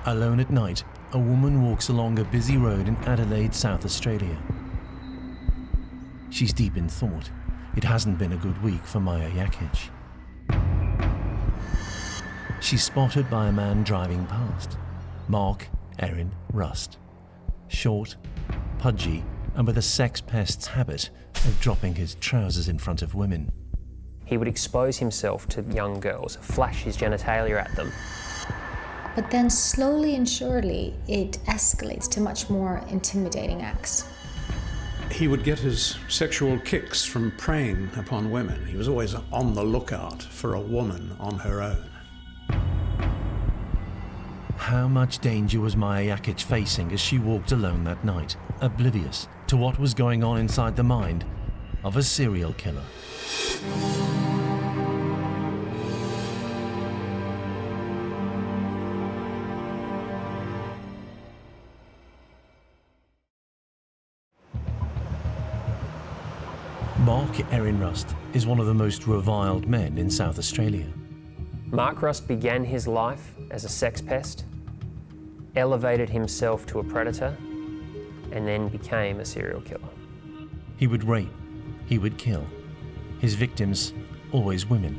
Alone at night, a woman walks along a busy road in Adelaide, South Australia. She's deep in thought. It hasn't been a good week for Maya Yakage. She's spotted by a man driving past. Mark Erin Rust. Short, pudgy, and with a sex pest's habit of dropping his trousers in front of women. He would expose himself to young girls, flash his genitalia at them. But then slowly and surely, it escalates to much more intimidating acts. He would get his sexual kicks from preying upon women. He was always on the lookout for a woman on her own. How much danger was Maya Yakage facing as she walked alone that night, oblivious to what was going on inside the mind of a serial killer? Mark Erin Rust is one of the most reviled men in South Australia. Mark Rust began his life as a sex pest, elevated himself to a predator, and then became a serial killer. He would rape, he would kill. His victims, always women.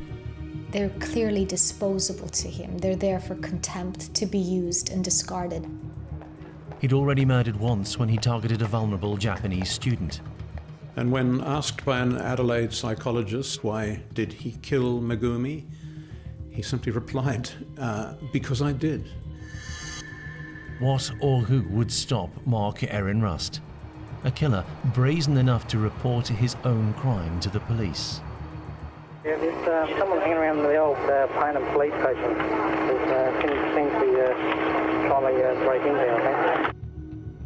They're clearly disposable to him. They're there for contempt, to be used and discarded. He'd already murdered once when he targeted a vulnerable Japanese student. And when asked by an Adelaide psychologist why did he kill Magumi, he simply replied, because I did. What or who would stop Mark Erin Rust? A killer brazen enough to report his own crime to the police. Yeah, there's someone hanging around the old Paynham police station. Seems to be trying to break in there, I think.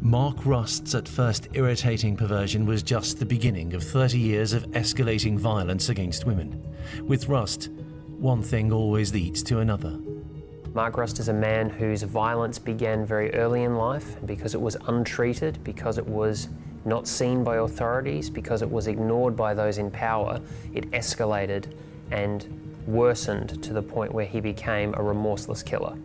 Mark Rust's at first irritating perversion was just the beginning of 30 years of escalating violence against women. With Rust, one thing always leads to another. Mark Rust is a man whose violence began very early in life because it was untreated, because it was not seen by authorities, because it was ignored by those in power. It escalated and worsened to the point where he became a remorseless killer.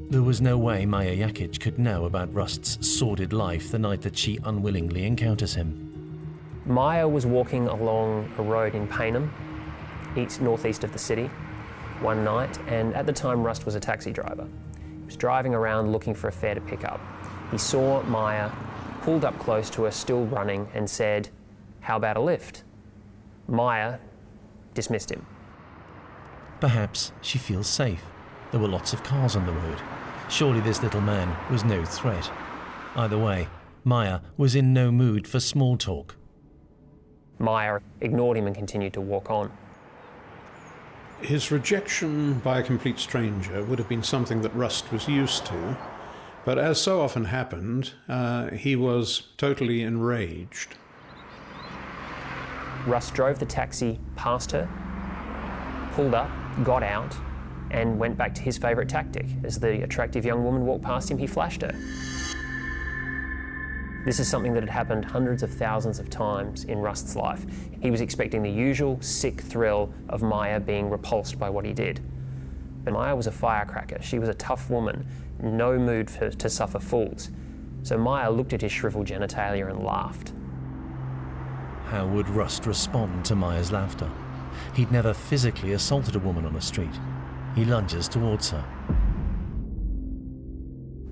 There was no way Maya Yakage could know about Rust's sordid life the night that she unwillingly encounters him. Maya was walking along a road in Paynham, northeast of the city, one night, and at the time Rust was a taxi driver. He was driving around looking for a fare to pick up. He saw Maya, pulled up close to her, still running, and said, "How about a lift?" Maya dismissed him. Perhaps she feels safe. There were lots of cars on the road. Surely this little man was no threat. Either way, Maya was in no mood for small talk. Maya ignored him and continued to walk on. His rejection by a complete stranger would have been something that Rust was used to, but as so often happened, he was totally enraged. Rust drove the taxi past her, pulled up, got out, and went back to his favourite tactic. As the attractive young woman walked past him, he flashed her. This is something that had happened hundreds of thousands of times in Rust's life. He was expecting the usual sick thrill of Maya being repulsed by what he did. But Maya was a firecracker. She was a tough woman, no mood to suffer fools. So Maya looked at his shriveled genitalia and laughed. How would Rust respond to Maya's laughter? He'd never physically assaulted a woman on the street. He lunges towards her.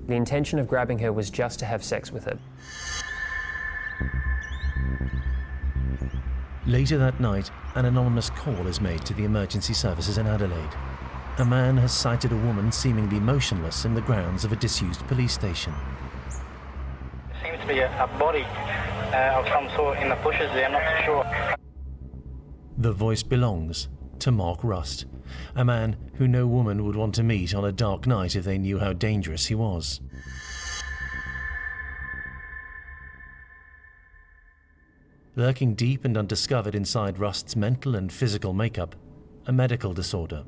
The intention of grabbing her was just to have sex with her. Later that night, an anonymous call is made to the emergency services in Adelaide. A man has sighted a woman seemingly motionless in the grounds of a disused police station. There seems to be a body of some sort in the bushes there, I'm not too sure. The voice belongs to Mark Rust, a man who no woman would want to meet on a dark night if they knew how dangerous he was. Lurking deep and undiscovered inside Rust's mental and physical makeup, a medical disorder.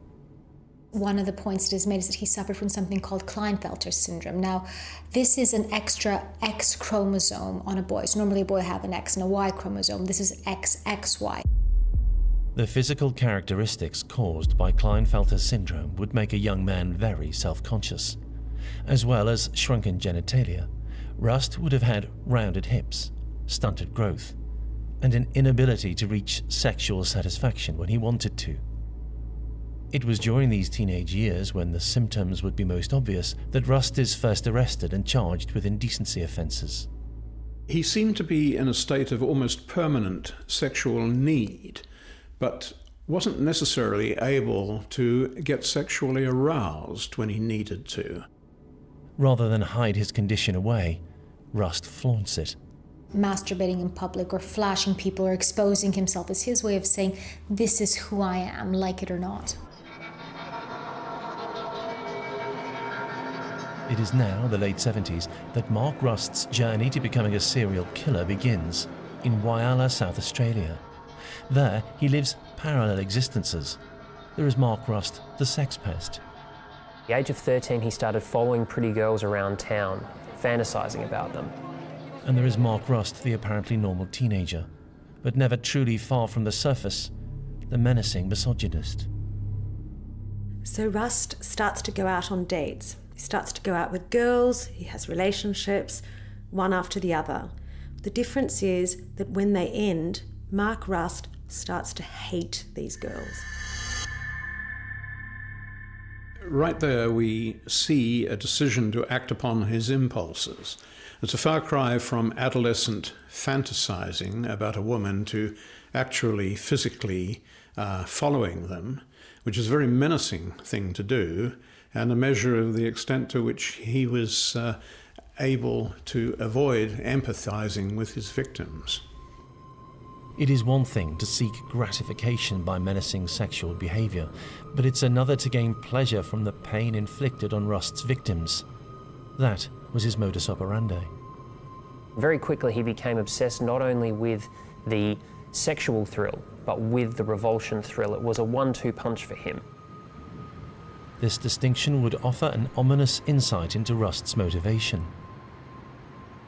One of the points that is made is that he suffered from something called Kleinfelter syndrome. Now, this is an extra X chromosome on a boy. So normally a boy will have an X and a Y chromosome. This is XXY. The physical characteristics caused by Kleinfelter syndrome would make a young man very self-conscious. As well as shrunken genitalia, Rust would have had rounded hips, stunted growth, and an inability to reach sexual satisfaction when he wanted to. It was during these teenage years, when the symptoms would be most obvious, that Rust is first arrested and charged with indecency offences. He seemed to be in a state of almost permanent sexual need, but wasn't necessarily able to get sexually aroused when he needed to. Rather than hide his condition away, Rust flaunts it. Masturbating in public or flashing people or exposing himself is his way of saying, this is who I am, like it or not. It is now the late 70s that Mark Rust's journey to becoming a serial killer begins in Whyalla, South Australia. There, he lives parallel existences. There is Mark Rust, the sex pest. At the age of 13, he started following pretty girls around town, fantasizing about them. And there is Mark Rust, the apparently normal teenager, but never truly far from the surface, the menacing misogynist. So Rust starts to go out on dates. He starts to go out with girls, he has relationships, one after the other. The difference is that when they end, Mark Rust starts to hate these girls. Right there we see a decision to act upon his impulses. It's a far cry from adolescent fantasizing about a woman to actually physically following them, which is a very menacing thing to do, and a measure of the extent to which he was able to avoid empathizing with his victims. It is one thing to seek gratification by menacing sexual behaviour, but it's another to gain pleasure from the pain inflicted on Rust's victims. That was his modus operandi. Very quickly he became obsessed not only with the sexual thrill, but with the revulsion thrill. It was a 1-2 punch for him. This distinction would offer an ominous insight into Rust's motivation.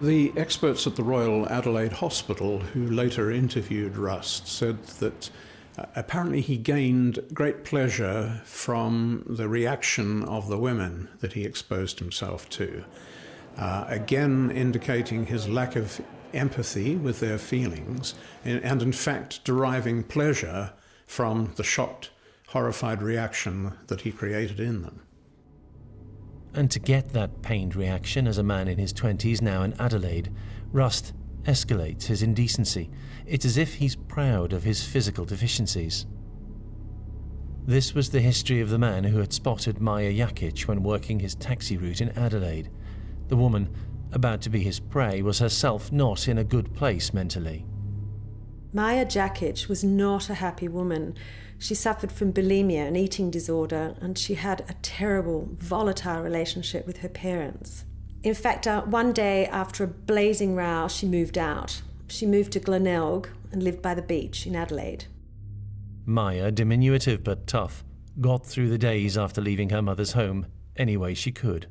The experts at the Royal Adelaide Hospital who later interviewed Rust said that apparently he gained great pleasure from the reaction of the women that he exposed himself to, again indicating his lack of empathy with their feelings and in fact deriving pleasure from the shocked, horrified reaction that he created in them. And to get that pained reaction as a man in his 20s now in Adelaide, Rust escalates his indecency. It's as if he's proud of his physical deficiencies. This was the history of the man who had spotted Maya Yakage when working his taxi route in Adelaide. The woman, about to be his prey, was herself not in a good place mentally. Maya Yakage was not a happy woman. She suffered from bulimia, an eating disorder, and she had a terrible, volatile relationship with her parents. In fact, one day after a blazing row, she moved out. She moved to Glenelg and lived by the beach in Adelaide. Maya, diminutive but tough, got through the days after leaving her mother's home any way she could.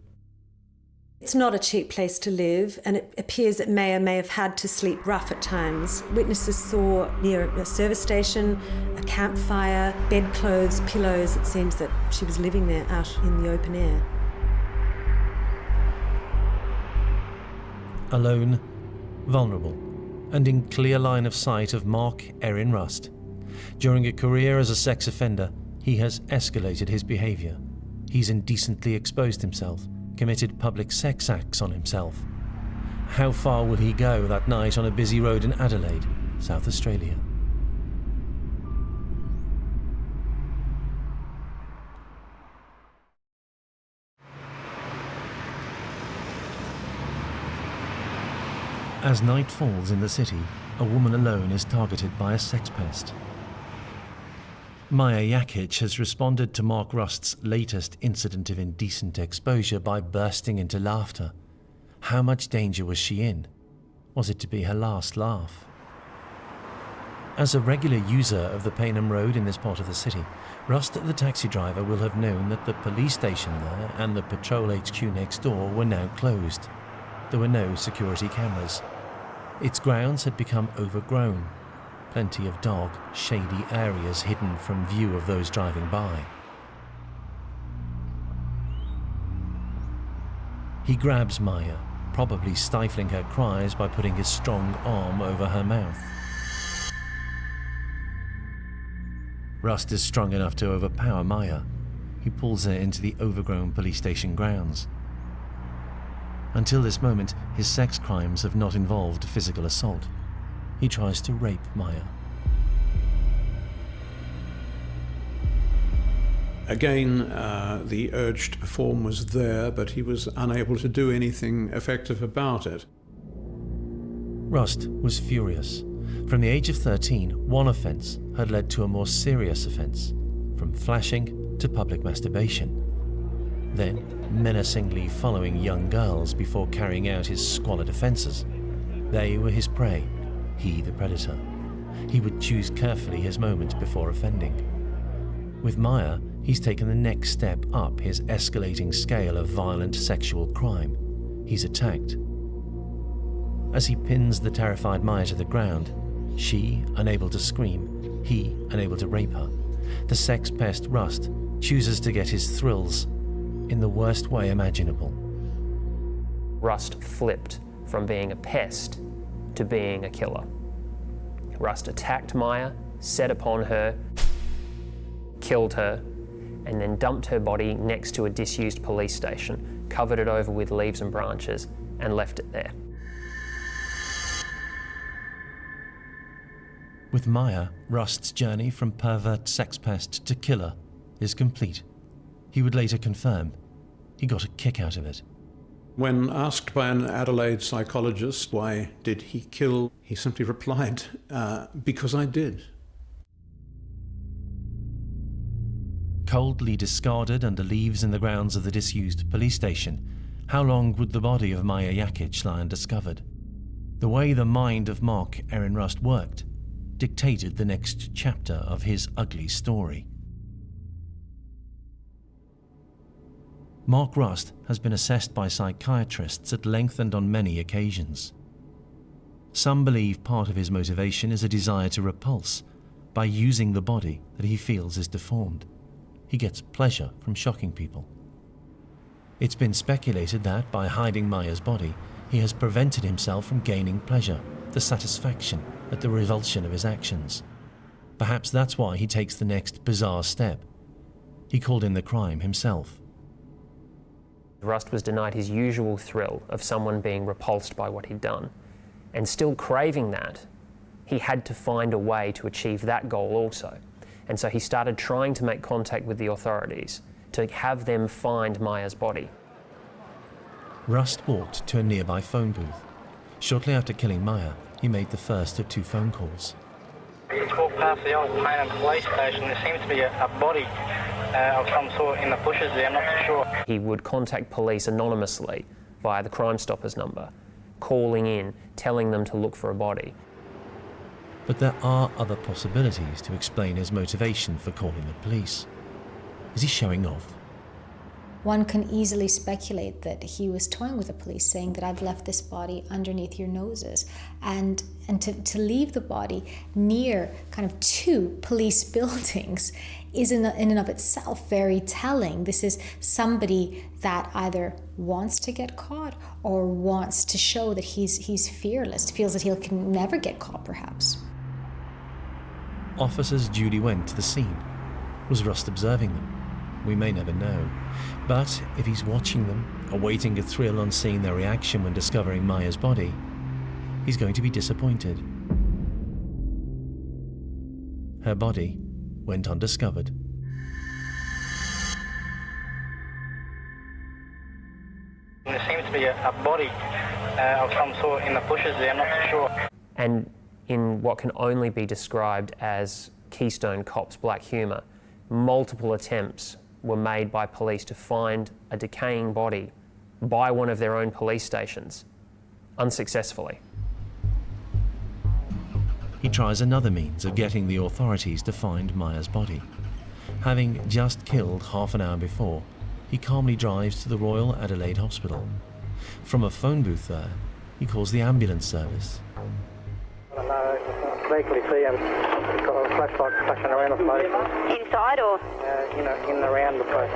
It's not a cheap place to live, and it appears that Maya may have had to sleep rough at times. Witnesses saw near a service station, a campfire, bedclothes, pillows. It seems that she was living there out in the open air. Alone, vulnerable, and in clear line of sight of Mark Erin Rust. During a career as a sex offender, he has escalated his behaviour. He's indecently exposed himself, committed public sex acts on himself. How far will he go that night on a busy road in Adelaide, South Australia? As night falls in the city, a woman alone is targeted by a sex pest. Maya Yakage has responded to Mark Rust's latest incident of indecent exposure by bursting into laughter. How much danger was she in? Was it to be her last laugh? As a regular user of the Paynham Road in this part of the city, Rust, the taxi driver, will have known that the police station there and the patrol HQ next door were now closed. There were no security cameras. Its grounds had become overgrown. Plenty of dark, shady areas hidden from view of those driving by. He grabs Maya, probably stifling her cries by putting his strong arm over her mouth. Rust is strong enough to overpower Maya. He pulls her into the overgrown police station grounds. Until this moment, his sex crimes have not involved physical assault. He tries to rape Maya. Again, the urge to perform was there, but he was unable to do anything effective about it. Rust was furious. From the age of 13, one offence had led to a more serious offence, from flashing to public masturbation. Then, menacingly following young girls before carrying out his squalid offences. They were his prey, he the predator. He would choose carefully his moment before offending. With Maya, he's taken the next step up his escalating scale of violent sexual crime. He's attacked. As he pins the terrified Maya to the ground, she unable to scream, he unable to rape her, the sex pest Rust chooses to get his thrills in the worst way imaginable. Rust flipped from being a pest to being a killer. Rust attacked Maya, set upon her, killed her, and then dumped her body next to a disused police station, covered it over with leaves and branches, and left it there. With Maya, Rust's journey from pervert sex pest to killer is complete. He would later confirm he got a kick out of it. When asked by an Adelaide psychologist why did he kill, he simply replied, because I did. Coldly discarded under leaves in the grounds of the disused police station, how long would the body of Maya Yakage lie undiscovered? The way the mind of Mark Erin Rust worked dictated the next chapter of his ugly story. Mark Rust has been assessed by psychiatrists at length and on many occasions. Some believe part of his motivation is a desire to repulse by using the body that he feels is deformed. He gets pleasure from shocking people. It's been speculated that by hiding Maya's body, he has prevented himself from gaining pleasure, the satisfaction at the revulsion of his actions. Perhaps that's why he takes the next bizarre step. He called in the crime himself. Rust was denied his usual thrill of someone being repulsed by what he'd done. And still craving that, he had to find a way to achieve that goal also. And so he started trying to make contact with the authorities to have them find Maya's body. Rust walked to a nearby phone booth. Shortly after killing Maya, he made the first of 2 phone calls. I just walked past the old Paynham police station. There seems to be a body of some sort in the bushes there, I'm not too sure. He would contact police anonymously via the Crime Stoppers number, calling in, telling them to look for a body. But there are other possibilities to explain his motivation for calling the police. Is he showing off? One can easily speculate that he was toying with the police, saying that I've left this body underneath your noses. And to leave the body near kind of 2 police buildings is in and of itself very telling. This is somebody that either wants to get caught or wants to show that he's fearless, feels that he can never get caught perhaps. Officers duly went to the scene. Was Rust observing them? We may never know. But if he's watching them, awaiting a thrill on seeing their reaction when discovering Maya's body, he's going to be disappointed. Her body went undiscovered. There seems to be a body of some sort in the bushes there, I'm not too sure. And in what can only be described as Keystone Cops black humour, multiple attempts were made by police to find a decaying body by one of their own police stations, unsuccessfully. He tries another means of getting the authorities to find Maya's body. Having just killed half an hour before, he calmly drives to the Royal Adelaide Hospital. From a phone booth there, he calls the ambulance service. No, vaguely see him. He's got a flashlight flashing around the place. Inside or? In and around the place.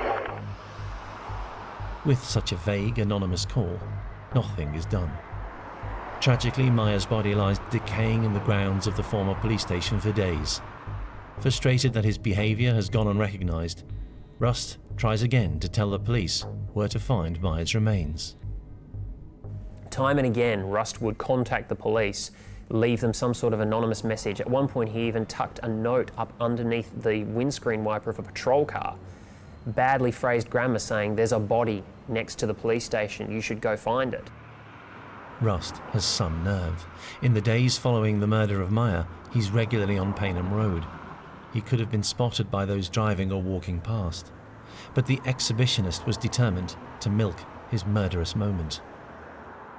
With such a vague, anonymous call, nothing is done. Tragically, Maya's body lies decaying in the grounds of the former police station for days. Frustrated that his behaviour has gone unrecognised, Rust tries again to tell the police where to find Maya's remains. Time and again, Rust would contact the police, leave them some sort of anonymous message. At one point, he even tucked a note up underneath the windscreen wiper of a patrol car. Badly phrased grammar saying, "There's a body next to the police station, you should go find it." Rust has some nerve. In the days following the murder of Maya, he's regularly on Paynham Road. He could have been spotted by those driving or walking past. But the exhibitionist was determined to milk his murderous moment.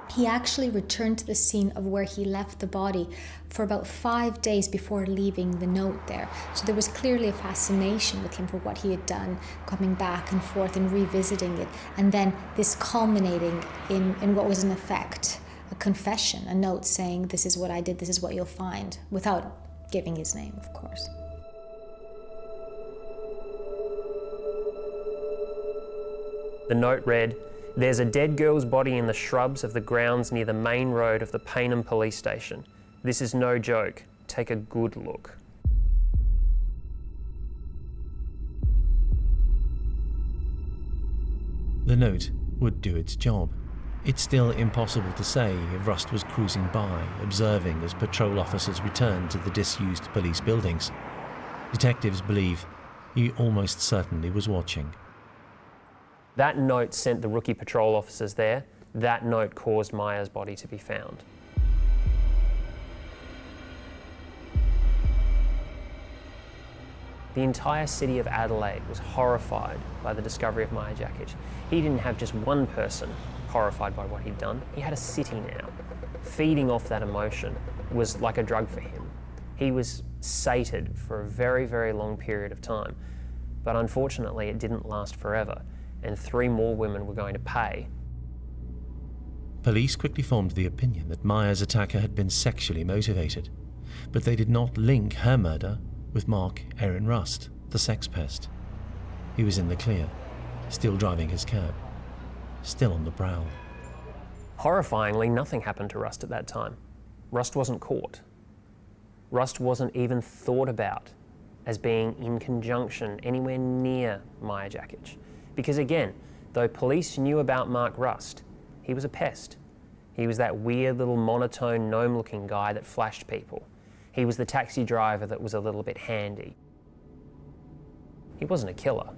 He actually returned to the scene of where he left the body for about 5 days before leaving the note there. So there was clearly a fascination with him for what he had done, coming back and forth and revisiting it. And then this culminating in what was in effect a confession, a note saying, "This is what I did, this is what you'll find," without giving his name, of course. The note read, "There's a dead girl's body in the shrubs of the grounds near the main road of the Paynham police station. This is no joke. Take a good look." The note would do its job. It's still impossible to say if Rust was cruising by, observing as patrol officers returned to the disused police buildings. Detectives believe he almost certainly was watching. That note sent the rookie patrol officers there. That note caused Maya's body to be found. The entire city of Adelaide was horrified by the discovery of Maya Yakage. He didn't have just one person horrified by what he'd done. He had a city now. Feeding off that emotion was like a drug for him. He was sated for a very, very long period of time. But unfortunately, it didn't last forever, and 3 more women were going to pay. Police quickly formed the opinion that Maya's attacker had been sexually motivated, but they did not link her murder with Erin Rust, the sex pest. He was in the clear, still driving his cab, still on the prowl. Horrifyingly, nothing happened to Rust at that time. Rust wasn't caught. Rust wasn't even thought about as being in conjunction anywhere near Maya Yakage. Because again, though police knew about Mark Rust, he was a pest. He was that weird little monotone gnome-looking guy that flashed people. He was the taxi driver that was a little bit handy. He wasn't a killer.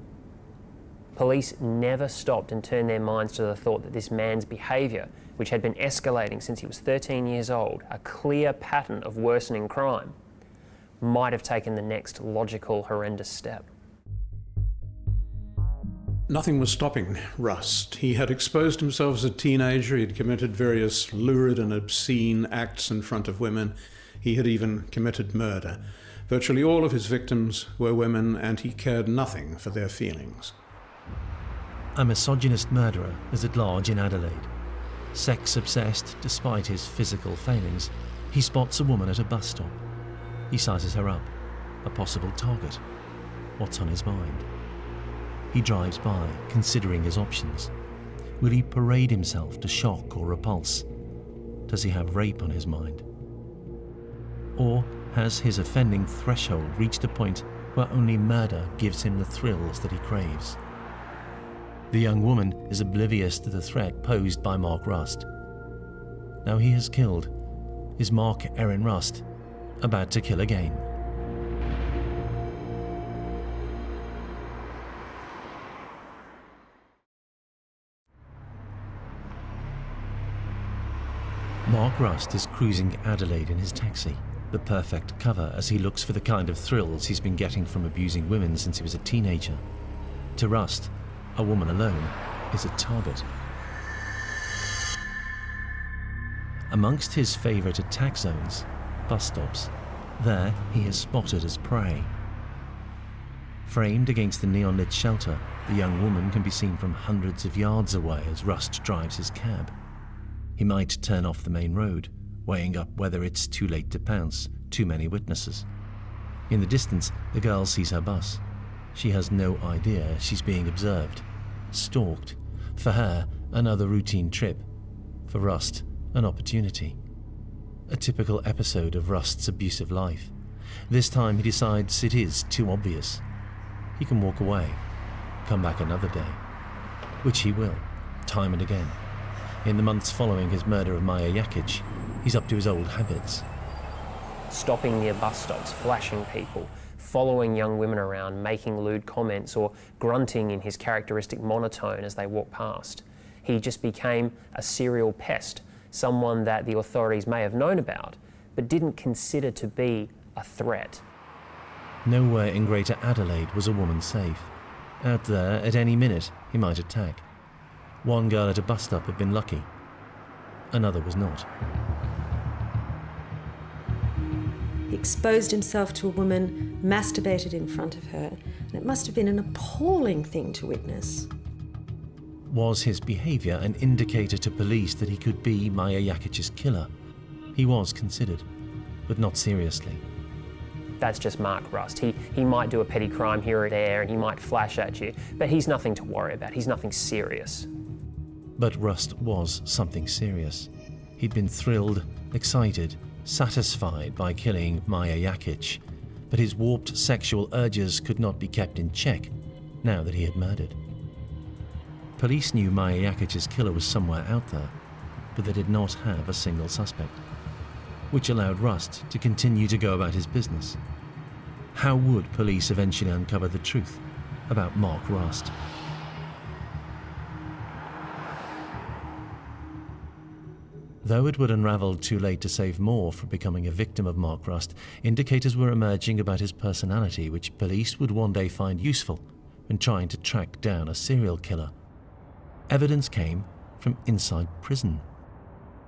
Police never stopped and turned their minds to the thought that this man's behaviour, which had been escalating since he was 13 years old, a clear pattern of worsening crime, might have taken the next logical, horrendous step. Nothing was stopping Rust. He had exposed himself as a teenager. He had committed various lurid and obscene acts in front of women. He had even committed murder. Virtually all of his victims were women, and he cared nothing for their feelings. A misogynist murderer is at large in Adelaide. Sex-obsessed despite his physical failings, he spots a woman at a bus stop. He sizes her up, a possible target. What's on his mind? He drives by, considering his options. Will he parade himself to shock or repulse? Does he have rape on his mind? Or has his offending threshold reached a point where only murder gives him the thrills that he craves? The young woman is oblivious to the threat posed by Mark Rust. Now he has killed, is Erin Rust about to kill again? Mark Rust is cruising Adelaide in his taxi, the perfect cover as he looks for the kind of thrills he's been getting from abusing women since he was a teenager. To Rust, a woman alone is a target. Amongst his favourite attack zones, bus stops, there he is spotted as prey. Framed against the neon-lit shelter, the young woman can be seen from hundreds of yards away as Rust drives his cab. He might turn off the main road, weighing up whether it's too late to pounce, too many witnesses. In the distance, the girl sees her bus. She has no idea she's being observed, stalked, For her, another routine trip. For Rust, an opportunity. A typical episode of Rust's abusive life. This time he decides it is too obvious. He can walk away, come back another day. Which he will, time and again. In the months following his murder of Maya Yakage, he's up to his old habits. Stopping near bus stops, flashing people, following young women around, making lewd comments, or grunting in his characteristic monotone as they walk past. He just became a serial pest, someone that the authorities may have known about, but didn't consider to be a threat. Nowhere in Greater Adelaide was a woman safe. Out there, at any minute, he might attack. One girl at a bus stop had been lucky. Another was not. He exposed himself to a woman, masturbated in front of her, and it must have been an appalling thing to witness. Was his behaviour an indicator to police that he could be Maya Yakage's killer? He was considered, but not seriously. That's just Mark Rust. He might do a petty crime here or there and he might flash at you, but he's nothing to worry about. He's nothing serious. But Rust was something serious. He'd been thrilled, excited, satisfied by killing Maya Yakage, but his warped sexual urges could not be kept in check now that he had murdered. Police knew Maya Yakage's killer was somewhere out there, but they did not have a single suspect, which allowed Rust to continue to go about his business. How would police eventually uncover the truth about Mark Rust? Though it would unravel too late to save more from becoming a victim of Mark Rust, indicators were emerging about his personality which police would one day find useful when trying to track down a serial killer. Evidence came from inside prison.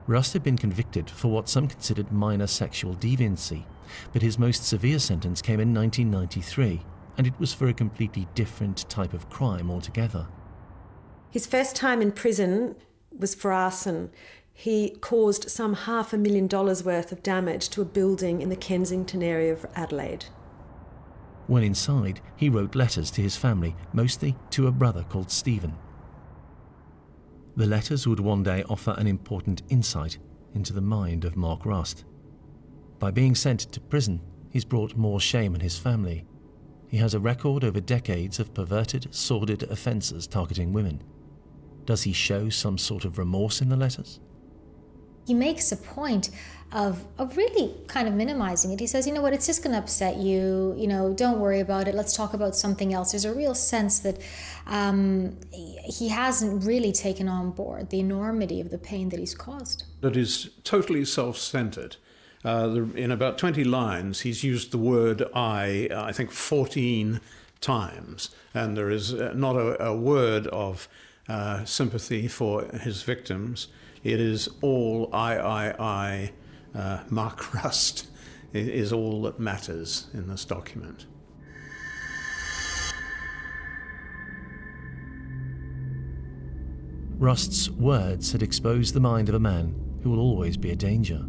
Rust had been convicted for what some considered minor sexual deviancy, but his most severe sentence came in 1993, and it was for a completely different type of crime altogether. His first time in prison was for arson. He caused some $500,000 worth of damage to a building in the Kensington area of Adelaide. When inside, he wrote letters to his family, mostly to a brother called Stephen. The letters would one day offer an important insight into the mind of Mark Rust. By being sent to prison, he's brought more shame on his family. He has a record over decades of perverted, sordid offences targeting women. Does he show some sort of remorse in the letters? He makes a point of really kind of minimizing it. He says, you know what, it's just going to upset you, don't worry about it, let's talk about something else. There's a real sense that he hasn't really taken on board the enormity of the pain that he's caused. That is totally self-centered. In about 20 lines, he's used the word I think 14 times, and there is not a word of sympathy for his victims. It is all I. Mark Rust is all that matters in this document. Rust's words had exposed the mind of a man who will always be a danger.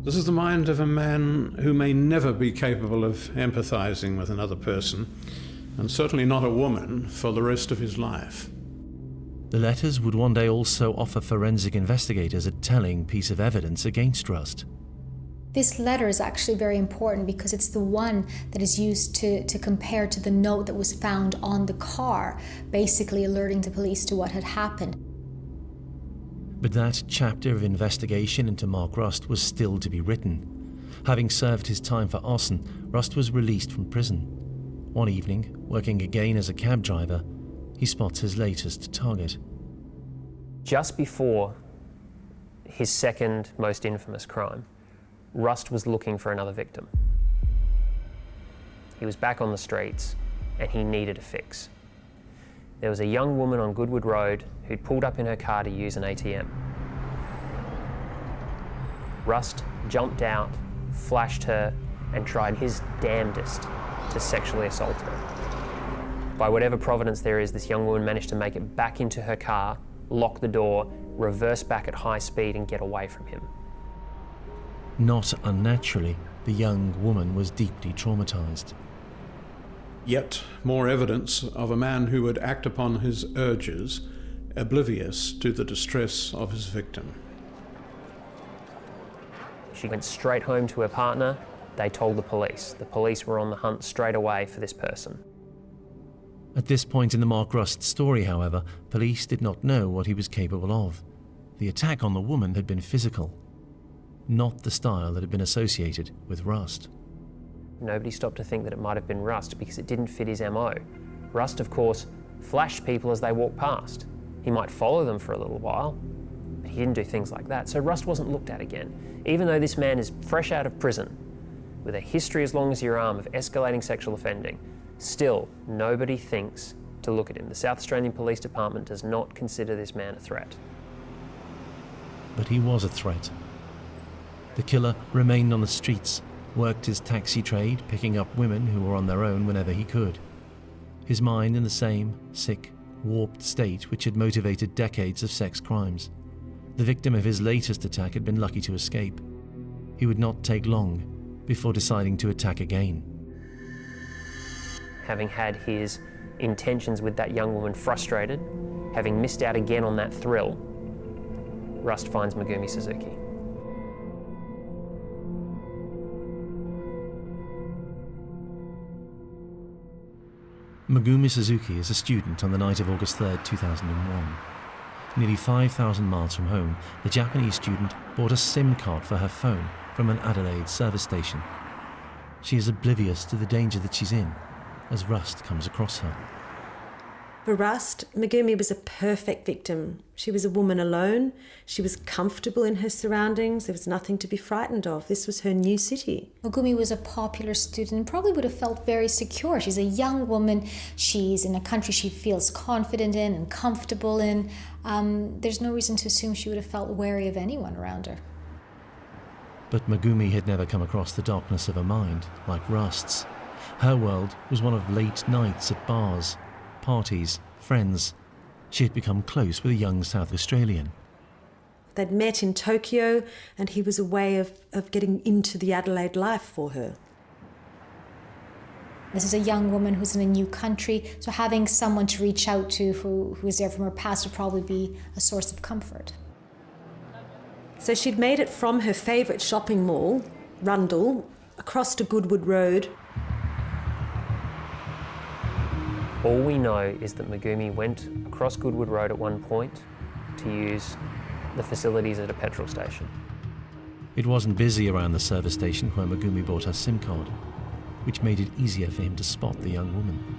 This is the mind of a man who may never be capable of empathizing with another person, and certainly not a woman, for the rest of his life. The letters would one day also offer forensic investigators a telling piece of evidence against Rust. This letter is actually very important because it's the one that is used to compare to the note that was found on the car, basically alerting the police to what had happened. But that chapter of investigation into Mark Rust was still to be written. Having served his time for arson, Rust was released from prison. One evening, working again as a cab driver, he spots his latest target. Just before his second most infamous crime, Rust was looking for another victim. He was back on the streets and he needed a fix. There was a young woman on Goodwood Road who'd pulled up in her car to use an ATM. Rust jumped out, flashed her, and tried his damnedest to sexually assault her. By whatever providence there is, this young woman managed to make it back into her car, lock the door, reverse back at high speed and get away from him. Not unnaturally, the young woman was deeply traumatized. Yet more evidence of a man who would act upon his urges oblivious to the distress of his victim. She went straight home to her partner. They told the police. The police were on the hunt straight away for this person. At this point in the Mark Rust story, however, police did not know what he was capable of. The attack on the woman had been physical, not the style that had been associated with Rust. Nobody stopped to think that it might have been Rust because it didn't fit his MO. Rust, of course, flashed people as they walked past. He might follow them for a little while, but he didn't do things like that. So Rust wasn't looked at again. Even though this man is fresh out of prison, with a history as long as your arm of escalating sexual offending, still nobody thinks to look at him. The South Australian Police Department does not consider this man a threat. But he was a threat. The killer remained on the streets, worked his taxi trade, picking up women who were on their own whenever he could. His mind in the same sick, warped state which had motivated decades of sex crimes. The victim of his latest attack had been lucky to escape. He would not take long before deciding to attack again. Having had his intentions with that young woman frustrated, having missed out again on that thrill, Rust finds Magumi Suzuki. Magumi Suzuki is a student on the night of August 3, 2001. Nearly 5,000 miles from home, the Japanese student bought a SIM card for her phone from an Adelaide service station. She is oblivious to the danger that she's in as Rust comes across her. For Rust, Magumi was a perfect victim. She was a woman alone. She was comfortable in her surroundings. There was nothing to be frightened of. This was her new city. Magumi was a popular student and probably would have felt very secure. She's a young woman. She's in a country she feels confident in and comfortable in. There's no reason to assume she would have felt wary of anyone around her. But Magumi had never come across the darkness of a mind like Rust's. Her world was one of late nights at bars, parties, friends. She had become close with a young South Australian. They'd met in Tokyo, and he was a way of getting into the Adelaide life for her. This is a young woman who's in a new country, so having someone to reach out to who is there from her past would probably be a source of comfort. So she'd made it from her favourite shopping mall, Rundle, across to Goodwood Road. All we know is that Magumi went across Goodwood Road at one point to use the facilities at a petrol station. It wasn't busy around the service station where Magumi bought her SIM card, which made it easier for him to spot the young woman.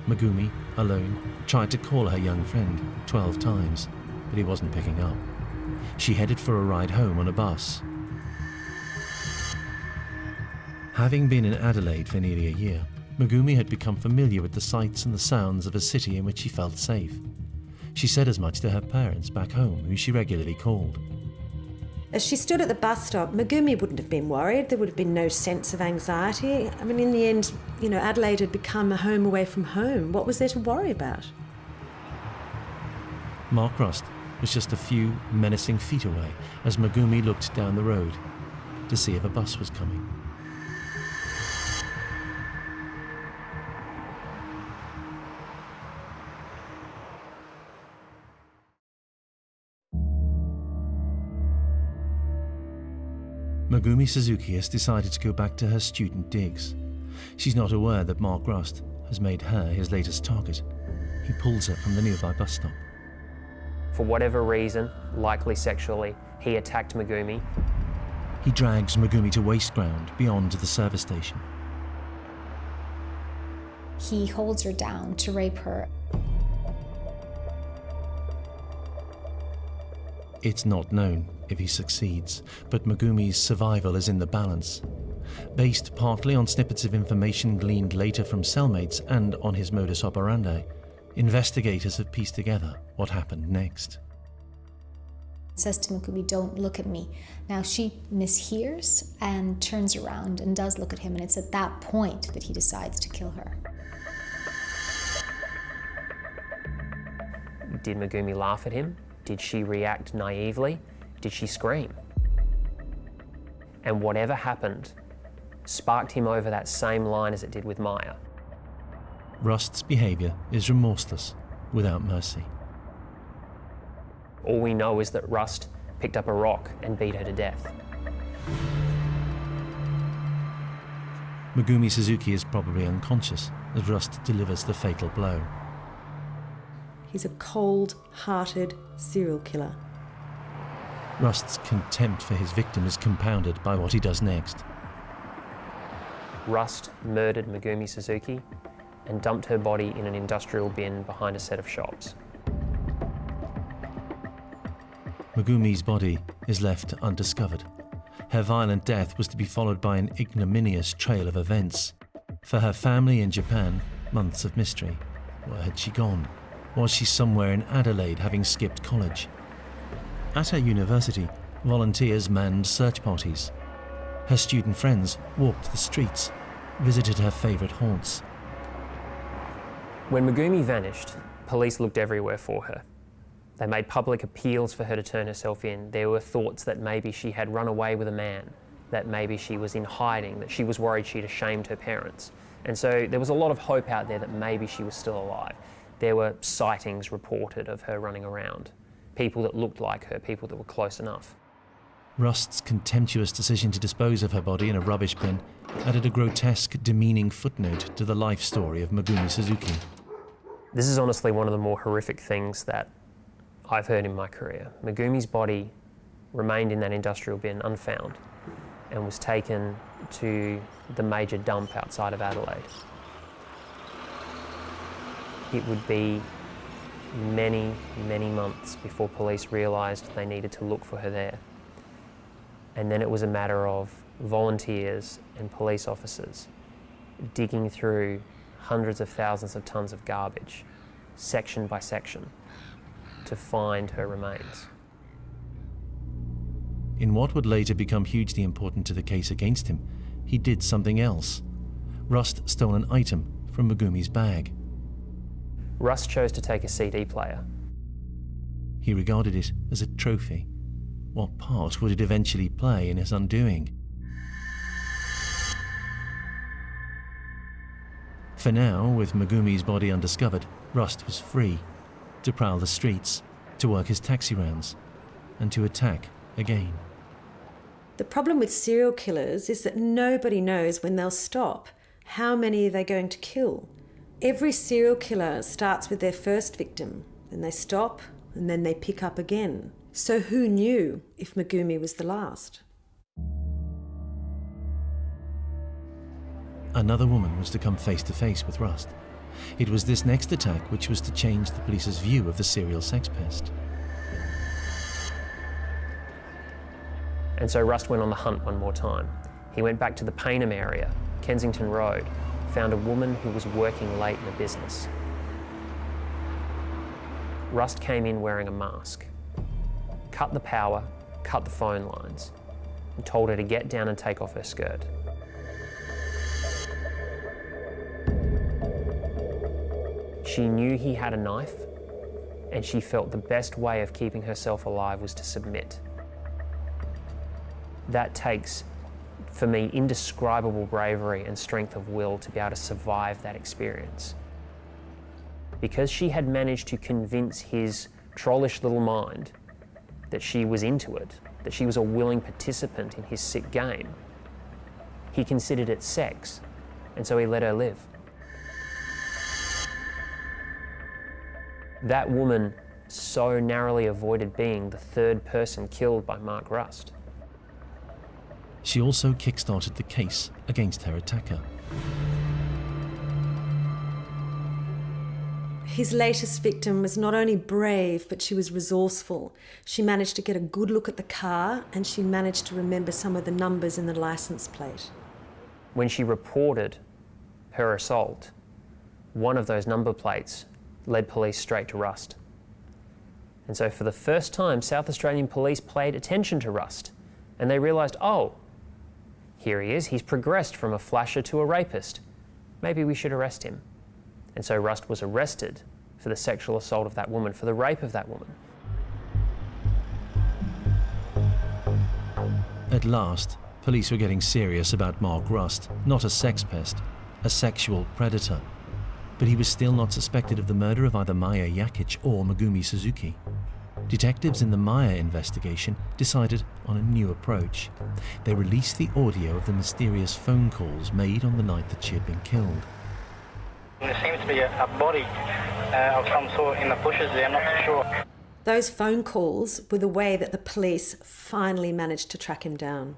Magumi, alone, tried to call her young friend 12 times, but he wasn't picking up. She headed for a ride home on a bus. Having been in Adelaide for nearly a year, Magumi had become familiar with the sights and the sounds of a city in which she felt safe. She said as much to her parents back home, who she regularly called. As she stood at the bus stop, Magumi wouldn't have been worried. There would have been no sense of anxiety. I mean, in the end, Adelaide had become a home away from home. What was there to worry about? Mark Rust was just a few menacing feet away as Magumi looked down the road to see if a bus was coming. Magumi Suzuki has decided to go back to her student digs. She's not aware that Mark Rust has made her his latest target. He pulls her from the nearby bus stop. For whatever reason, likely sexually, he attacked Magumi. He drags Magumi to waste ground beyond the service station. He holds her down to rape her. It's not known if he succeeds, but Magumi's survival is in the balance. Based partly on snippets of information gleaned later from cellmates and on his modus operandi, investigators have pieced together what happened next. Says to Magumi, "Don't look at me." Now she mishears and turns around and does look at him, and it's at that point that he decides to kill her. Did Magumi laugh at him? Did she react naively? Did she scream? And whatever happened sparked him over that same line as it did with Maya. Rust's behaviour is remorseless, without mercy. All we know is that Rust picked up a rock and beat her to death. Magumi Suzuki is probably unconscious as Rust delivers the fatal blow. He's a cold-hearted serial killer. Rust's contempt for his victim is compounded by what he does next. Rust murdered Magumi Suzuki and dumped her body in an industrial bin behind a set of shops. Magumi's body is left undiscovered. Her violent death was to be followed by an ignominious trail of events. For her family in Japan, months of mystery. Where had she gone? Was she somewhere in Adelaide having skipped college? At her university, volunteers manned search parties. Her student friends walked the streets, visited her favourite haunts. When Magumi vanished, police looked everywhere for her. They made public appeals for her to turn herself in. There were thoughts that maybe she had run away with a man, that maybe she was in hiding, that she was worried she'd ashamed her parents. And so there was a lot of hope out there that maybe she was still alive. There were sightings reported of her running around. People that looked like her, people that were close enough. Rust's contemptuous decision to dispose of her body in a rubbish bin added a grotesque, demeaning footnote to the life story of Magumi Suzuki. This is honestly one of the more horrific things that I've heard in my career. Magumi's body remained in that industrial bin unfound and was taken to the major dump outside of Adelaide. It would be many, many months before police realised they needed to look for her there. And then it was a matter of volunteers and police officers digging through hundreds of thousands of tonnes of garbage, section by section, to find her remains. In what would later become hugely important to the case against him, he did something else. Rust stole an item from Magumi's bag. Rust chose to take a CD player. He regarded it as a trophy. What part would it eventually play in his undoing? For now, with Magumi's body undiscovered, Rust was free to prowl the streets, to work his taxi rounds, and to attack again. The problem with serial killers is that nobody knows when they'll stop. How many are they going to kill? Every serial killer starts with their first victim, then they stop, and then they pick up again. So who knew if Magumi was the last? Another woman was to come face to face with Rust. It was this next attack which was to change the police's view of the serial sex pest. And so Rust went on the hunt one more time. He went back to the Payneham area, Kensington Road, found a woman who was working late in a business. Rust came in wearing a mask, cut the power, cut the phone lines, and told her to get down and take off her skirt. She knew he had a knife, and she felt the best way of keeping herself alive was to submit. That takes, for me, indescribable bravery and strength of will to be able to survive that experience. Because she had managed to convince his trollish little mind that she was into it, that she was a willing participant in his sick game, he considered it sex, and so he let her live. That woman so narrowly avoided being the third person killed by Mark Rust. She also kick-started the case against her attacker. His latest victim was not only brave, but she was resourceful. She managed to get a good look at the car, and she managed to remember some of the numbers in the license plate. When she reported her assault, one of those number plates led police straight to Rust. And so for the first time, South Australian police paid attention to Rust, and they realised, oh, here he is, he's progressed from a flasher to a rapist. Maybe we should arrest him. And so Rust was arrested for the sexual assault of that woman, for the rape of that woman. At last, police were getting serious about Mark Rust, not a sex pest, a sexual predator. But he was still not suspected of the murder of either Maya Yakage or Magumi Suzuki. Detectives in the Maya investigation decided on a new approach. They released the audio of the mysterious phone calls made on the night that she had been killed. There seems to be a body of some sort in the bushes there, I'm not too sure. Those phone calls were the way that the police finally managed to track him down.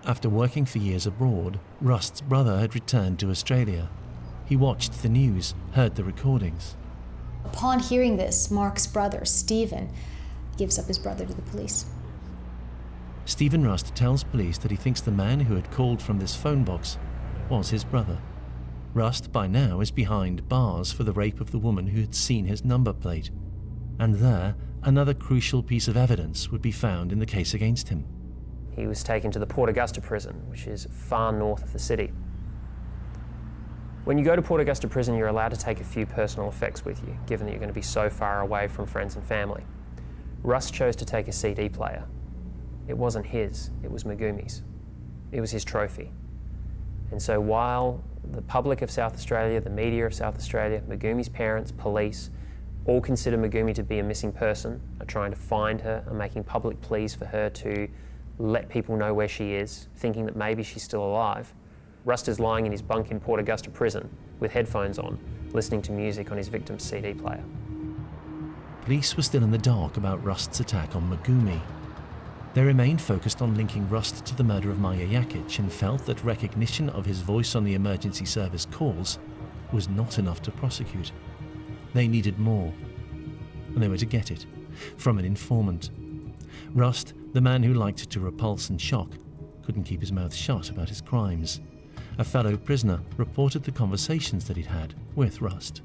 After working for years abroad, Rust's brother had returned to Australia. He watched the news, heard the recordings. Upon hearing this, Mark's brother, Stephen, gives up his brother to the police. Stephen Rust tells police that he thinks the man who had called from this phone box was his brother. Rust, by now, is behind bars for the rape of the woman who had seen his number plate. And there, another crucial piece of evidence would be found in the case against him. He was taken to the Port Augusta prison, which is far north of the city. When you go to Port Augusta prison, you're allowed to take a few personal effects with you, given that you're going to be so far away from friends and family. Rust chose to take a CD player. It wasn't his, it was Magumi's. It was his trophy. And so while the public of South Australia, the media of South Australia, Magumi's parents, police, all consider Magumi to be a missing person, are trying to find her, are making public pleas for her to let people know where she is, thinking that maybe she's still alive. Rust is lying in his bunk in Port Augusta prison with headphones on, listening to music on his victim's CD player. Police were still in the dark about Rust's attack on Magumi. They remained focused on linking Rust to the murder of Maya Yakage and felt that recognition of his voice on the emergency service calls was not enough to prosecute. They needed more, and they were to get it from an informant. Rust, the man who liked to repulse and shock, couldn't keep his mouth shut about his crimes. A fellow prisoner reported the conversations that he'd had with Rust.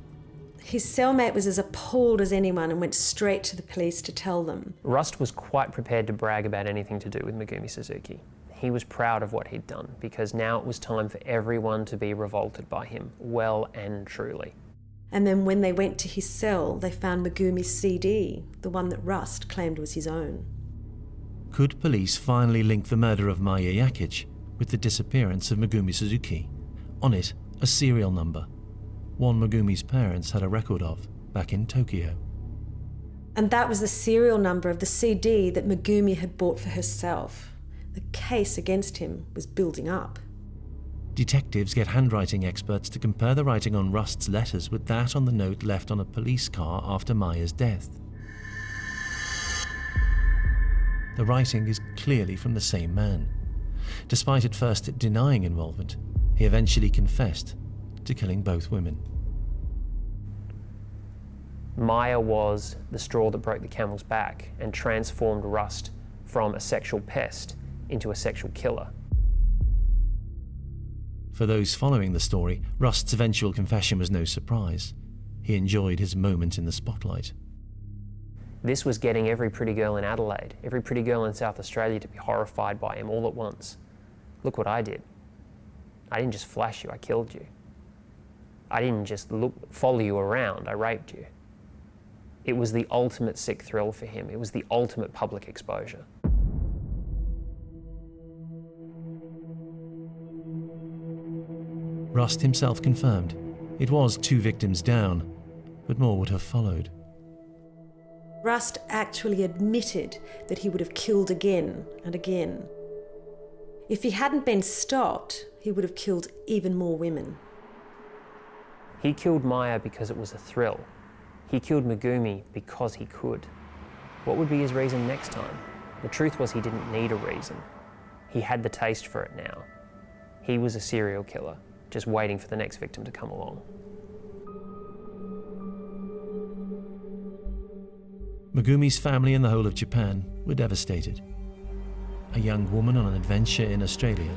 His cellmate was as appalled as anyone and went straight to the police to tell them. Rust was quite prepared to brag about anything to do with Magumi Suzuki. He was proud of what he'd done, because now it was time for everyone to be revolted by him, well and truly. And then when they went to his cell, they found Magumi's CD, the one that Rust claimed was his own. Could police finally link the murder of Maya Yakage with the disappearance of Magumi Suzuki? On it, a serial number, one Magumi's parents had a record of back in Tokyo. And that was the serial number of the CD that Magumi had bought for herself. The case against him was building up. Detectives get handwriting experts to compare the writing on Rust's letters with that on the note left on a police car after Maya's death. The writing is clearly from the same man. Despite at first denying involvement, he eventually confessed to killing both women. Maya was the straw that broke the camel's back and transformed Rust from a sexual pest into a sexual killer. For those following the story, Rust's eventual confession was no surprise. He enjoyed his moment in the spotlight. This was getting every pretty girl in Adelaide, every pretty girl in South Australia to be horrified by him all at once. Look what I did. I didn't just flash you, I killed you. I didn't just follow you around, I raped you. It was the ultimate sick thrill for him. It was the ultimate public exposure. Rust himself confirmed it was 2 victims down, but more would have followed. Rust actually admitted that he would have killed again and again. If he hadn't been stopped, he would have killed even more women. He killed Maya because it was a thrill. He killed Magumi because he could. What would be his reason next time? The truth was he didn't need a reason. He had the taste for it now. He was a serial killer, just waiting for the next victim to come along. Magumi's family and the whole of Japan were devastated. A young woman on an adventure in Australia,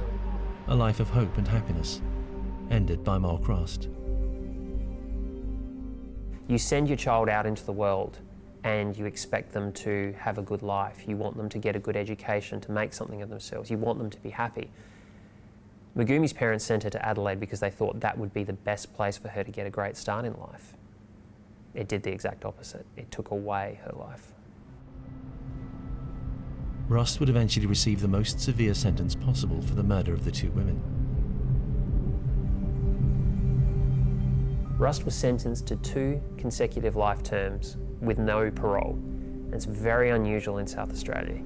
a life of hope and happiness, ended by Mark Rust. You send your child out into the world and you expect them to have a good life. You want them to get a good education, to make something of themselves. You want them to be happy. Magumi's parents sent her to Adelaide because they thought that would be the best place for her to get a great start in life. It did the exact opposite. It took away her life. Rust would eventually receive the most severe sentence possible for the murder of the 2 women. Rust was sentenced to 2 consecutive life terms with no parole. It's very unusual in South Australia.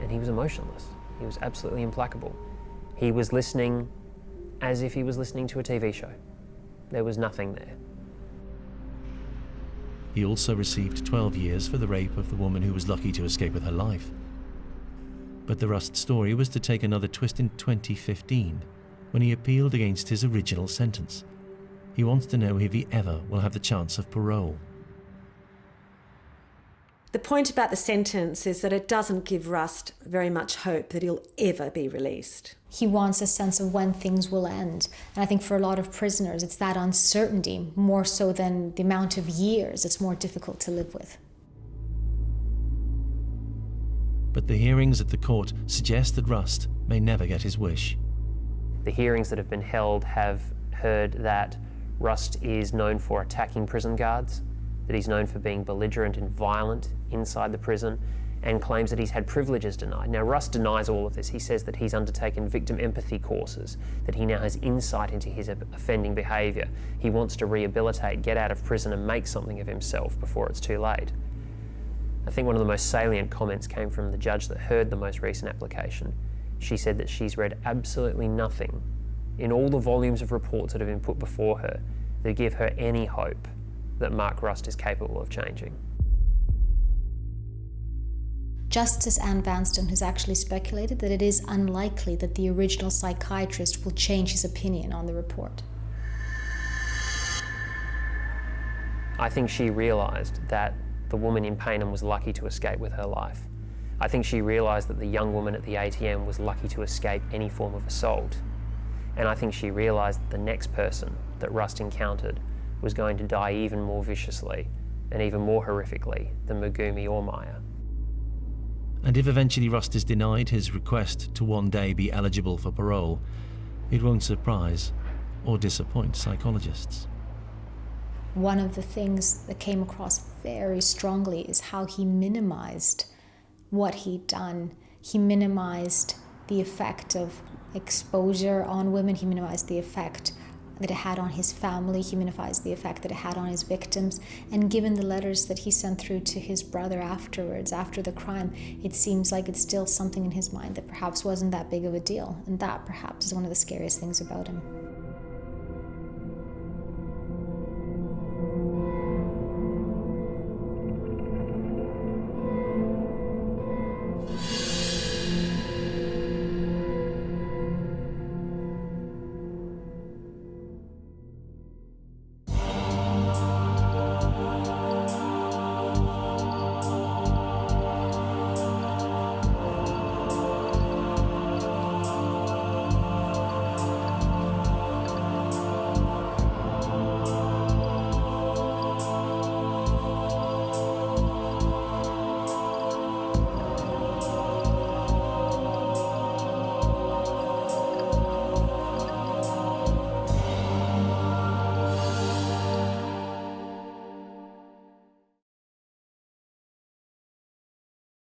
And he was emotionless. He was absolutely implacable. He was listening as if he was listening to a TV show. There was nothing there. He also received 12 years for the rape of the woman who was lucky to escape with her life. But the Rust story was to take another twist in 2015, when he appealed against his original sentence. He wants to know if he ever will have the chance of parole. The point about the sentence is that it doesn't give Rust very much hope that he'll ever be released. He wants a sense of when things will end. And I think for a lot of prisoners, it's that uncertainty, more so than the amount of years, it's more difficult to live with. But the hearings at the court suggest that Rust may never get his wish. The hearings that have been held have heard that Rust is known for attacking prison guards, that he's known for being belligerent and violent inside the prison, and claims that he's had privileges denied. Now, Rust denies all of this. He says that he's undertaken victim empathy courses, that he now has insight into his offending behaviour. He wants to rehabilitate, get out of prison and make something of himself before it's too late. I think one of the most salient comments came from the judge that heard the most recent application. She said that she's read absolutely nothing in all the volumes of reports that have been put before her that give her any hope that Mark Rust is capable of changing. Justice Anne Vanstone has actually speculated that it is unlikely that the original psychiatrist will change his opinion on the report. I think she realised that the woman in Payneham was lucky to escape with her life. I think she realised that the young woman at the ATM was lucky to escape any form of assault. And I think she realised that the next person that Rust encountered was going to die even more viciously and even more horrifically than Magumi or Maya. And if eventually Rust is denied his request to one day be eligible for parole, it won't surprise or disappoint psychologists. One of the things that came across very strongly is how he minimized what he'd done. He minimized the effect of exposure on women. He minimized the effect that it had on his family. He minimized the effect that it had on his victims. And given the letters that he sent through to his brother afterwards, after the crime, it seems like it's still something in his mind that perhaps wasn't that big of a deal. And that perhaps is one of the scariest things about him.